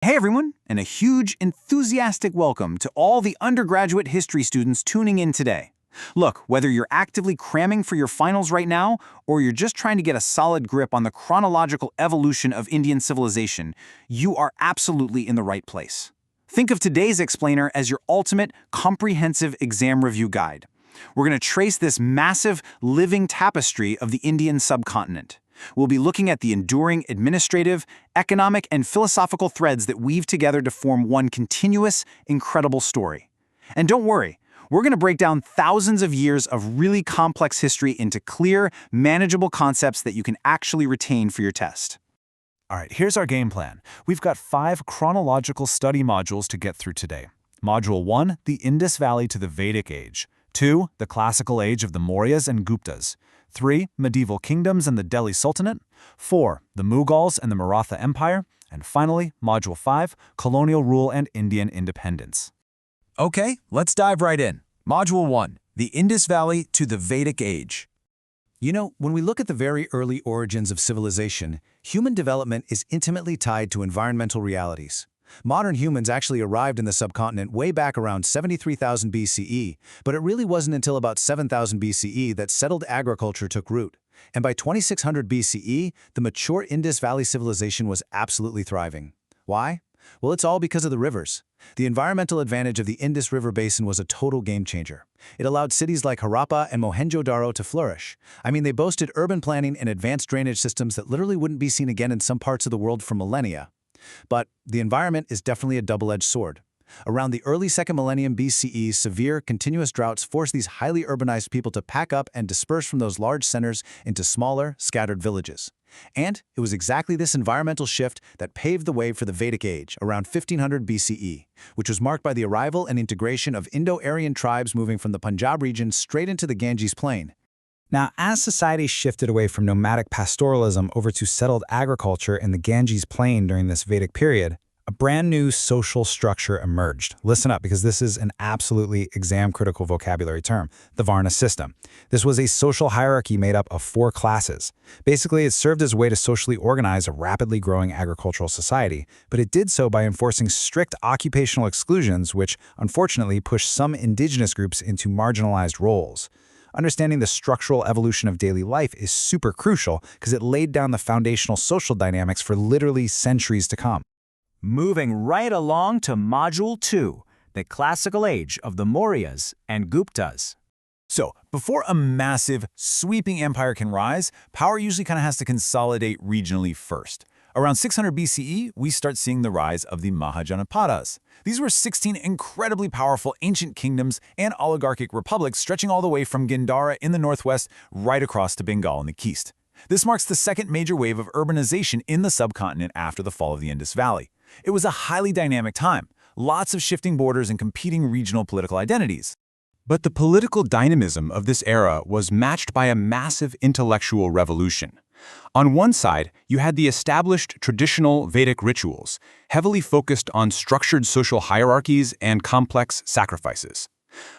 Hey everyone, and a huge, enthusiastic welcome to all the undergraduate history students tuning in today. Look, whether you're actively cramming for your finals right now, or you're just trying to get a solid grip on the chronological evolution of Indian civilization, you are absolutely in the right place. Think of today's explainer as your ultimate, comprehensive exam review guide. We're going to trace this massive, living tapestry of the Indian subcontinent. We'll be looking at the enduring administrative, economic, and philosophical threads that weave together to form one continuous, incredible story. And don't worry, we're going to break down thousands of years of really complex history into clear, manageable concepts that you can actually retain for your test. All right, here's our game plan. We've got 5 chronological study modules to get through today. Module 1, the Indus Valley to the Vedic Age. 2, the classical age of the Mauryas and Guptas. 3, medieval kingdoms and the Delhi Sultanate. 4, the Mughals and the Maratha Empire. And finally, Module 5, colonial rule and Indian independence. Okay, let's dive right in. Module 1, the Indus Valley to the Vedic Age. You know, when we look at the very early origins of civilization, human development is intimately tied to environmental realities. Modern humans actually arrived in the subcontinent way back around 73,000 BCE, but it really wasn't until about 7,000 BCE that settled agriculture took root. And by 2600 BCE, the mature Indus Valley civilization was absolutely thriving. Why? Well, it's all because of the rivers. The environmental advantage of the Indus River basin was a total game changer. It allowed cities like Harappa and Mohenjo-Daro to flourish. I mean, they boasted urban planning and advanced drainage systems that literally wouldn't be seen again in some parts of the world for millennia. But the environment is definitely a double-edged sword. Around the early 2nd millennium BCE, severe, continuous droughts forced these highly urbanized people to pack up and disperse from those large centers into smaller, scattered villages. And it was exactly this environmental shift that paved the way for the Vedic Age, around 1500 BCE, which was marked by the arrival and integration of Indo-Aryan tribes moving from the Punjab region straight into the Ganges Plain. Now, as society shifted away from nomadic pastoralism over to settled agriculture in the Ganges Plain during this Vedic period, a brand new social structure emerged. Listen up, because this is an absolutely exam-critical vocabulary term, the Varna system. This was a social hierarchy made up of 4 classes. Basically, it served as a way to socially organize a rapidly growing agricultural society, but it did so by enforcing strict occupational exclusions, which unfortunately pushed some indigenous groups into marginalized roles. Understanding the structural evolution of daily life is super crucial because it laid down the foundational social dynamics for literally centuries to come. Moving right along to Module 2, the classical age of the Mauryas and Guptas. So, before a massive, sweeping empire can rise, power usually kind of has to consolidate regionally first. Around 600 BCE, we start seeing the rise of the Mahajanapadas. These were 16 incredibly powerful ancient kingdoms and oligarchic republics stretching all the way from Gandhara in the northwest right across to Bengal in the east. This marks the second major wave of urbanization in the subcontinent after the fall of the Indus Valley. It was a highly dynamic time, lots of shifting borders and competing regional political identities. But the political dynamism of this era was matched by a massive intellectual revolution. On one side, you had the established traditional Vedic rituals, heavily focused on structured social hierarchies and complex sacrifices.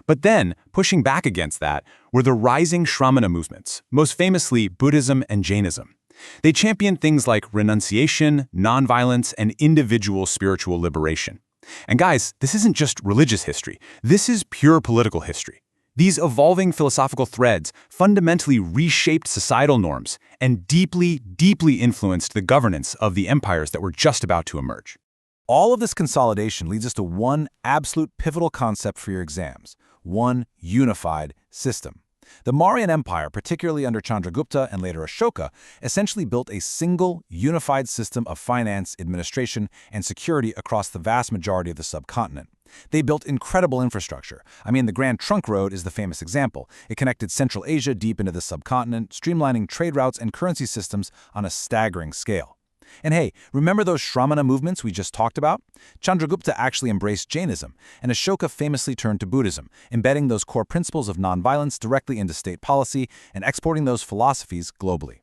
But then, pushing back against that, were the rising Shramana movements, most famously Buddhism and Jainism. They championed things like renunciation, nonviolence, and individual spiritual liberation. And guys, this isn't just religious history. This is pure political history. These evolving philosophical threads fundamentally reshaped societal norms and deeply, deeply influenced the governance of the empires that were just about to emerge. All of this consolidation leads us to one absolute pivotal concept for your exams: one unified system. The Mauryan Empire, particularly under Chandragupta and later Ashoka, essentially built a single, unified system of finance, administration, and security across the vast majority of the subcontinent. They built incredible infrastructure. I mean, the Grand Trunk Road is the famous example. It connected Central Asia deep into the subcontinent, streamlining trade routes and currency systems on a staggering scale. And hey, remember those Shramana movements we just talked about? Chandragupta actually embraced Jainism, and Ashoka famously turned to Buddhism, embedding those core principles of nonviolence directly into state policy and exporting those philosophies globally.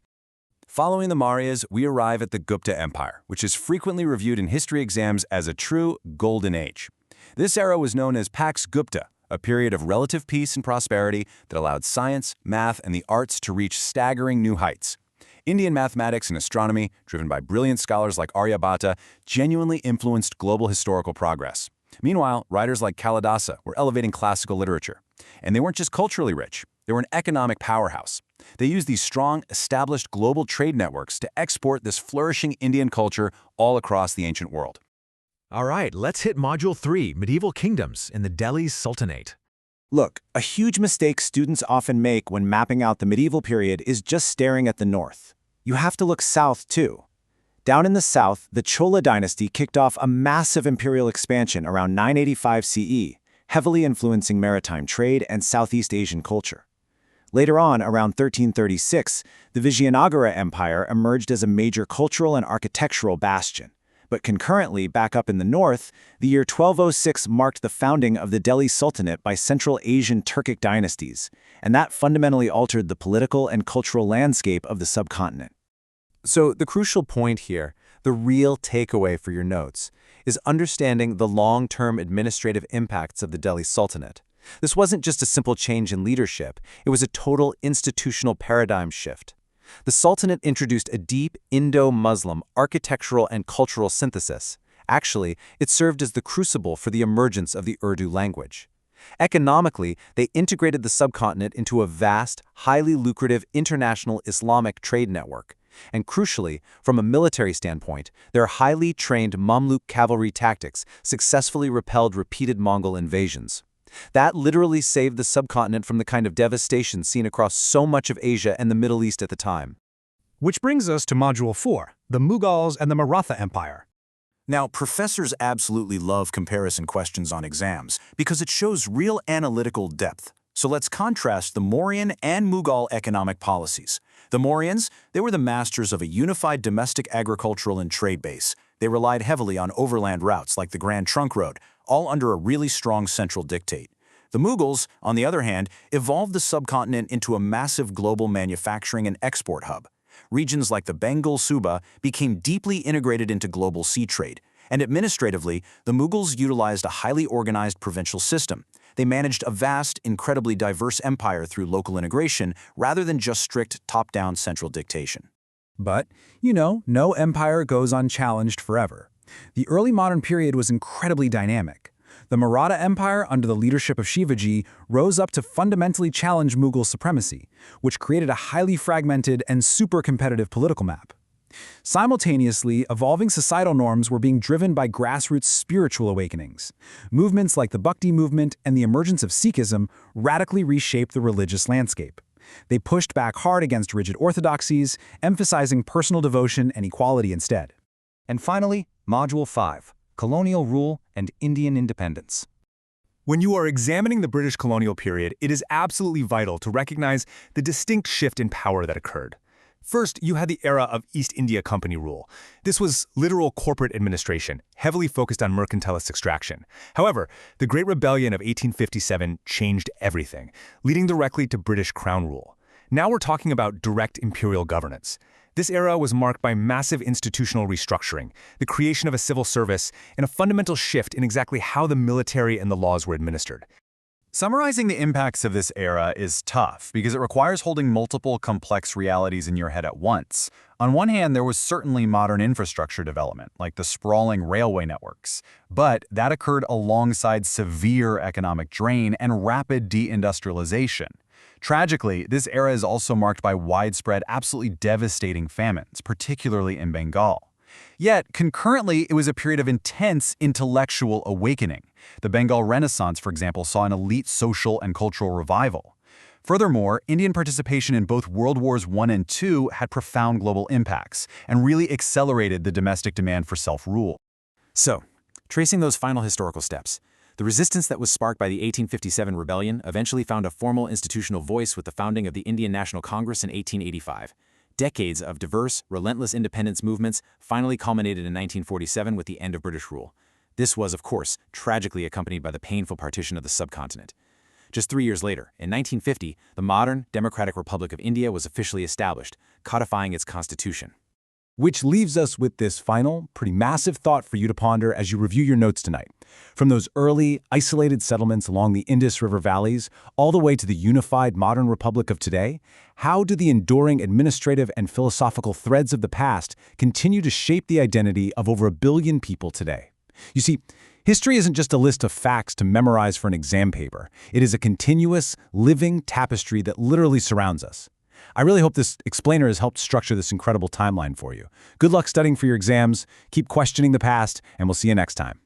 Following the Mauryas, we arrive at the Gupta Empire, which is frequently reviewed in history exams as a true golden age. This era was known as Pax Gupta, a period of relative peace and prosperity that allowed science, math, and the arts to reach staggering new heights. Indian mathematics and astronomy, driven by brilliant scholars like Aryabhata, genuinely influenced global historical progress. Meanwhile, writers like Kalidasa were elevating classical literature. And they weren't just culturally rich, they were an economic powerhouse. They used these strong, established global trade networks to export this flourishing Indian culture all across the ancient world. All right, let's hit Module 3, Medieval Kingdoms in the Delhi Sultanate. Look, a huge mistake students often make when mapping out the medieval period is just staring at the north. You have to look south, too. Down in the south, the Chola dynasty kicked off a massive imperial expansion around 985 CE, heavily influencing maritime trade and Southeast Asian culture. Later on, around 1336, the Vijayanagara Empire emerged as a major cultural and architectural bastion. But concurrently, back up in the north, the year 1206 marked the founding of the Delhi Sultanate by Central Asian Turkic dynasties, and that fundamentally altered the political and cultural landscape of the subcontinent. So the crucial point here, the real takeaway for your notes, is understanding the long-term administrative impacts of the Delhi Sultanate. This wasn't just a simple change in leadership, it was a total institutional paradigm shift. The Sultanate introduced a deep Indo-Muslim architectural and cultural synthesis. Actually, it served as the crucible for the emergence of the Urdu language. Economically, they integrated the subcontinent into a vast, highly lucrative international Islamic trade network. And crucially, from a military standpoint, their highly trained Mamluk cavalry tactics successfully repelled repeated Mongol invasions. That literally saved the subcontinent from the kind of devastation seen across so much of Asia and the Middle East at the time. Which brings us to Module 4, the Mughals and the Maratha Empire. Now, professors absolutely love comparison questions on exams because it shows real analytical depth. So let's contrast the Mauryan and Mughal economic policies. The Mauryans, they were the masters of a unified domestic agricultural and trade base. They relied heavily on overland routes like the Grand Trunk Road, all under a really strong central dictate. The Mughals, on the other hand, evolved the subcontinent into a massive global manufacturing and export hub. Regions like the Bengal Suba became deeply integrated into global sea trade, and administratively, the Mughals utilized a highly organized provincial system. They managed a vast, incredibly diverse empire through local integration rather than just strict top-down central dictation. But, no empire goes unchallenged forever. The early modern period was incredibly dynamic. The Maratha Empire, under the leadership of Shivaji, rose up to fundamentally challenge Mughal supremacy, which created a highly fragmented and super-competitive political map. Simultaneously, evolving societal norms were being driven by grassroots spiritual awakenings. Movements like the Bhakti movement and the emergence of Sikhism radically reshaped the religious landscape. They pushed back hard against rigid orthodoxies, emphasizing personal devotion and equality instead. And finally, Module 5, Colonial Rule and Indian Independence. When you are examining the British colonial period, it is absolutely vital to recognize the distinct shift in power that occurred. First, you had the era of East India Company rule. This was literal corporate administration, heavily focused on mercantilist extraction. However, the Great Rebellion of 1857 changed everything, leading directly to British Crown rule. Now we're talking about direct imperial governance. This era was marked by massive institutional restructuring, the creation of a civil service, and a fundamental shift in exactly how the military and the laws were administered. Summarizing the impacts of this era is tough because it requires holding multiple complex realities in your head at once. On one hand, there was certainly modern infrastructure development, like the sprawling railway networks, but that occurred alongside severe economic drain and rapid deindustrialization. Tragically, this era is also marked by widespread, absolutely devastating famines, particularly in Bengal. Yet, concurrently, it was a period of intense intellectual awakening. The Bengal Renaissance, for example, saw an elite social and cultural revival. Furthermore, Indian participation in both World Wars I and II had profound global impacts and really accelerated the domestic demand for self-rule. So, tracing those final historical steps, the resistance that was sparked by the 1857 rebellion eventually found a formal institutional voice with the founding of the Indian National Congress in 1885. Decades of diverse, relentless independence movements finally culminated in 1947 with the end of British rule. This was, of course, tragically accompanied by the painful partition of the subcontinent. Just 3 years later, in 1950, the modern Democratic Republic of India was officially established, codifying its constitution. Which leaves us with this final, pretty massive thought for you to ponder as you review your notes tonight. From those early, isolated settlements along the Indus River valleys, all the way to the unified modern republic of today, how do the enduring administrative and philosophical threads of the past continue to shape the identity of over 1 billion people today? You see, history isn't just a list of facts to memorize for an exam paper. It is a continuous, living tapestry that literally surrounds us. I really hope this explainer has helped structure this incredible timeline for you. Good luck studying for your exams, keep questioning the past, and we'll see you next time.